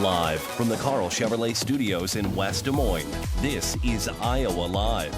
Live from the Carl Chevrolet Studios in West Des Moines, this is Iowa Live.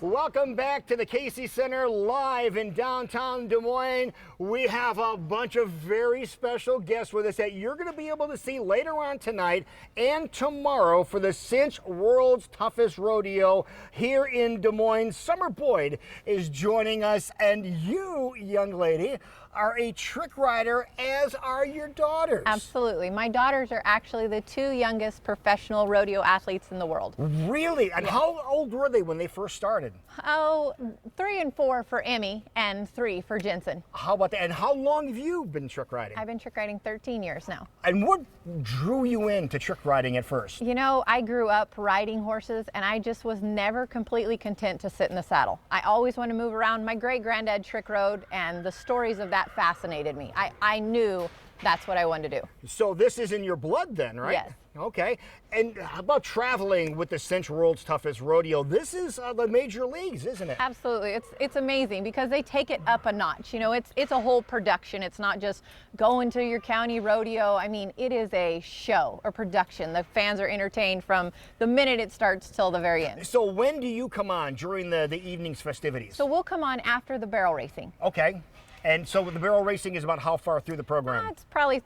Welcome back to the Casey Center live in downtown Des Moines. We have a bunch of very special guests with us that you're going to be able to see later on tonight and tomorrow for the Cinch World's Toughest Rodeo here in Des Moines. Summer Boyd is joining us, and you, young lady, are a trick rider, as are your daughters. Absolutely. My daughters are actually the two youngest professional rodeo athletes in the world. Really? And how old were they when they first started? Oh, 3 and 4 for Emmy and 3 for Jensen. How about that? And how long have you been trick riding? I've been trick riding 13 years now. And what drew you into trick riding at first? You know, I grew up riding horses, and I just was never completely content to sit in the saddle. I always wanted to move around. My great-granddad trick rode, and the stories of that fascinated me. I knew that's what I wanted to do. So this is in your blood then, right? Yes. Okay. And how about traveling with the Cinch World's Toughest Rodeo? This is the major leagues, isn't it? Absolutely. It's amazing because they take it up a notch. You know, it's a whole production. It's not just going to your county rodeo. I mean, it is a show or production. The fans are entertained from the minute it starts till the very end. So when do you come on during the evening's festivities? So we'll come on after the barrel racing. Okay. And so the barrel racing is about how far through the program? It's probably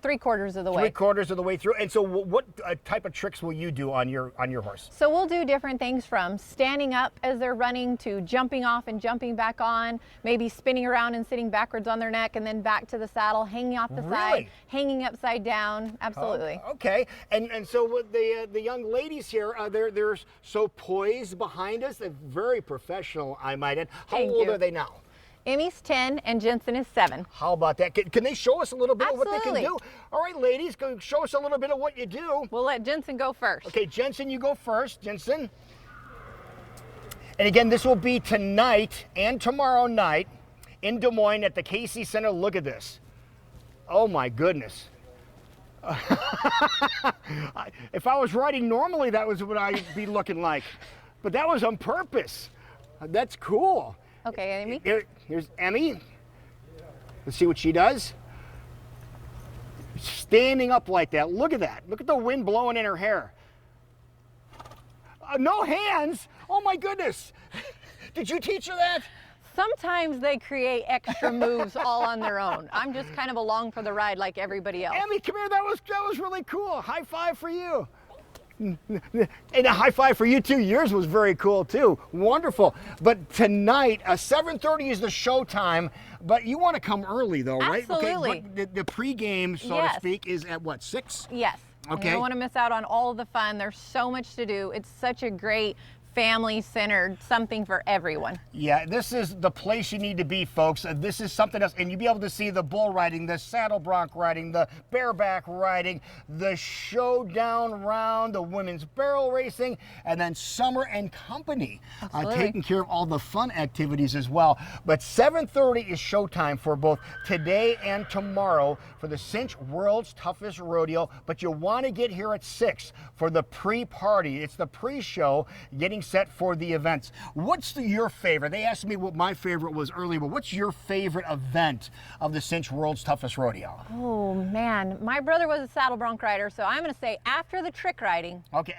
3/4 of the way. 3/4 of the way through. And so what type of tricks will you do on your horse? So we'll do different things from standing up as they're running to jumping off and jumping back on, maybe spinning around and sitting backwards on their neck and then back to the saddle, hanging off the side, hanging upside down. Absolutely. Oh, okay. And so with the young ladies here, they're so poised behind us. They're very professional, I might add. How old are they now? Emmy's 10 and Jensen is 7. How about that? Can they show us a little bit Absolutely. of what they can do? All right, ladies, go show us a little bit of what you do. We'll let Jensen go first. Okay, Jensen, you go first. Jensen. And again, this will be tonight and tomorrow night in Des Moines at the Casey Center. Look at this. Oh, my goodness. If I was riding normally, that was what I'd be looking like. But that was on purpose. That's cool. Okay, Emmy. Here's Emmy. Let's see what she does. Standing up like that. Look at that. Look at the wind blowing in her hair. No hands. Oh my goodness. Did you teach her that? Sometimes they create extra moves all on their own. I'm just kind of along for the ride like everybody else. Emmy, come here. That was really cool. High five for you. And a high five for you too. Yours was very cool too. Wonderful. But tonight, 7:30 is the show time. But you want to come early though, right? Absolutely. Okay. The pregame, so to speak, is at what, 6? Yes. Okay. You don't want to miss out on all of the fun. There's so much to do. It's such a great family-centered, something for everyone. Yeah, this is the place you need to be, folks. This is something else, and you'll be able to see the bull riding, the saddle bronc riding, the bareback riding, the showdown round, the women's barrel racing, and then Summer and Company taking care of all the fun activities as well. But 7:30 is showtime for both today and tomorrow for the Cinch World's Toughest Rodeo, but you want to get here at 6 for the pre-party. It's the pre-show, getting set for the events. What's your favorite? They asked me what my favorite was earlier, but what's your favorite event of the Cinch World's Toughest Rodeo? Oh man, my brother was a saddle bronc rider, so I'm going to say after the trick riding. Okay,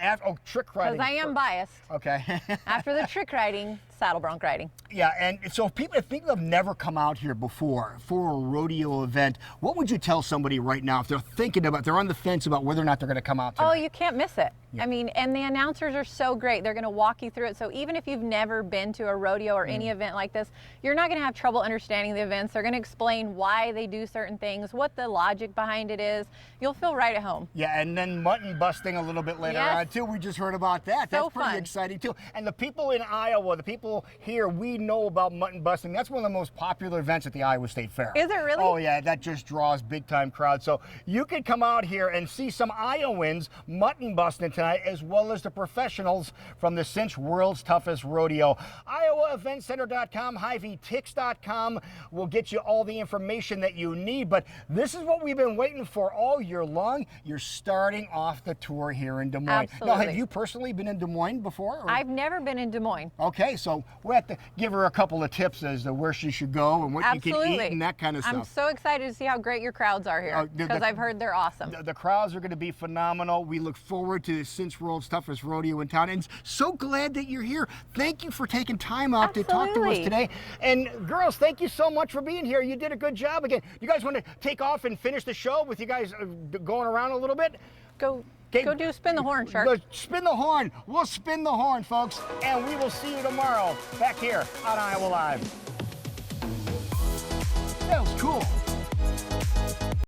trick riding. Because I am biased. Okay. After the trick riding, saddle bronc riding. Yeah, and so if people have never come out here before for a rodeo event, what would you tell somebody right now if they're on the fence about whether or not they're going to come out tonight? Oh, you can't miss it. Yeah. I mean, and the announcers are so great. They're going to walk you through it. So even if you've never been to a rodeo or any event like this, you're not going to have trouble understanding the events. They're going to explain why they do certain things, what the logic behind it is. You'll feel right at home. Yeah, and then mutton busting a little bit later on too. We just heard about that. That's pretty exciting too. And the people in Iowa, the people here, we know about mutton busting. That's one of the most popular events at the Iowa State Fair. Is it really? Oh yeah, that just draws big time crowds. So you can come out here and see some Iowans mutton busting tonight, as well as the professionals from the Cinch World's Toughest Rodeo. IowaEventCenter.com, HyVeeTix.com will get you all the information that you need. But this is what we've been waiting for all year long. You're starting off the tour here in Des Moines. Absolutely. Now, have you personally been in Des Moines before? Or? I've never been in Des Moines. Okay, so we have to give her a couple of tips as to where she should go and what you can eat and that kind of stuff. I'm so excited to see how great your crowds are here, because I've heard they're awesome. The crowds are going to be phenomenal. We look forward to the Cinch World's Toughest Rodeo in town, and so glad that you're here. Thank you for taking time out to talk to us today. And girls, thank you so much for being here. You did a good job again. You guys want to take off and finish the show with you guys going around a little bit? Go do spin the horn, Shark. Spin the horn. We'll spin the horn, folks, and we will see you tomorrow back here on Iowa Live.